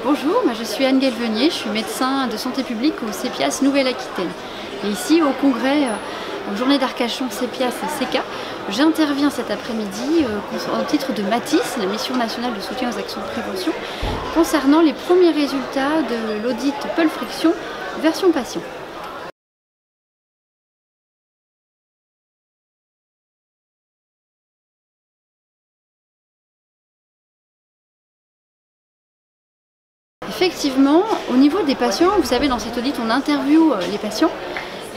Bonjour, je suis Anne Galvenier, je suis médecin de santé publique au CEPIAS Nouvelle-Aquitaine. Et ici, au congrès, aux journées d'Arcachon CEPIAS et CECA, j'interviens cet après-midi au titre de MATIS, la mission nationale de soutien aux actions de prévention, concernant les premiers résultats de l'audit Pulse Friction version patient. Effectivement, au niveau des patients, vous savez, dans cet audit, on interviewe les patients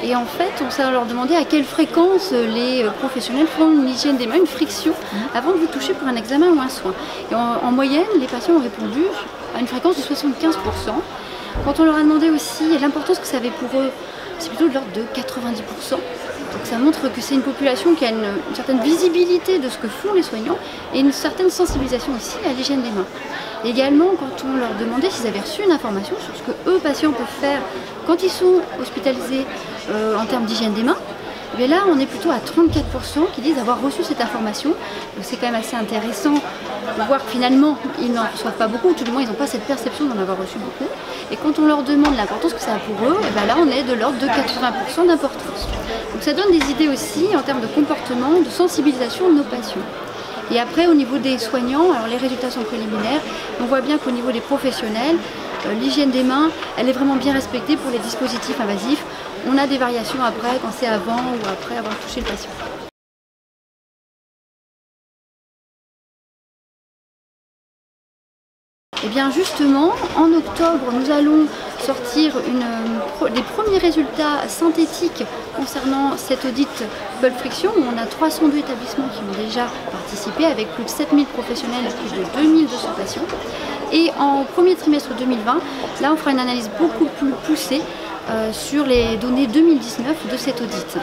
et en fait, on s'est leur demandé à quelle fréquence les professionnels font une hygiène des mains, une friction, avant de vous toucher pour un examen ou un soin. Et en moyenne, les patients ont répondu à une fréquence de 75%. Quand on leur a demandé aussi l'importance que ça avait pour eux, c'est plutôt de l'ordre de 90%. Donc ça montre que c'est une population qui a une certaine visibilité de ce que font les soignants et une certaine sensibilisation aussi à l'hygiène des mains. Également, quand on leur demandait s'ils avaient reçu une information sur ce que eux, patients, peuvent faire quand ils sont hospitalisés en termes d'hygiène des mains, mais là on est plutôt à 34% qui disent avoir reçu cette information. Donc c'est quand même assez intéressant de voir que finalement ils n'en reçoivent pas beaucoup, tout du moins ils n'ont pas cette perception d'en avoir reçu beaucoup. Et quand on leur demande l'importance que ça a pour eux, et là on est de l'ordre de 80% d'importance. Donc ça donne des idées aussi en termes de comportement, de sensibilisation de nos patients. Et après, au niveau des soignants, alors les résultats sont préliminaires. On voit bien qu'au niveau des professionnels, l'hygiène des mains, elle est vraiment bien respectée pour les dispositifs invasifs. On a des variations après, quand c'est avant ou après avoir touché le patient. Et bien justement, en octobre, nous allons sortir des premiers résultats synthétiques concernant cet audit Pulse Friction, où on a 302 établissements qui ont déjà participé, avec plus de 7000 professionnels et plus de 2200 patients. Et en premier trimestre 2020, là on fera une analyse beaucoup plus poussée sur les données 2019 de cet audit.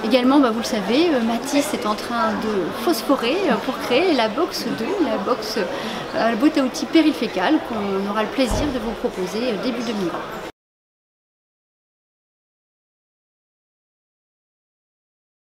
Également, vous le savez, MATIS est en train de phosphorer pour créer la box 2, la box boîte à outils péri-fécale qu'on aura le plaisir de vous proposer début 2020.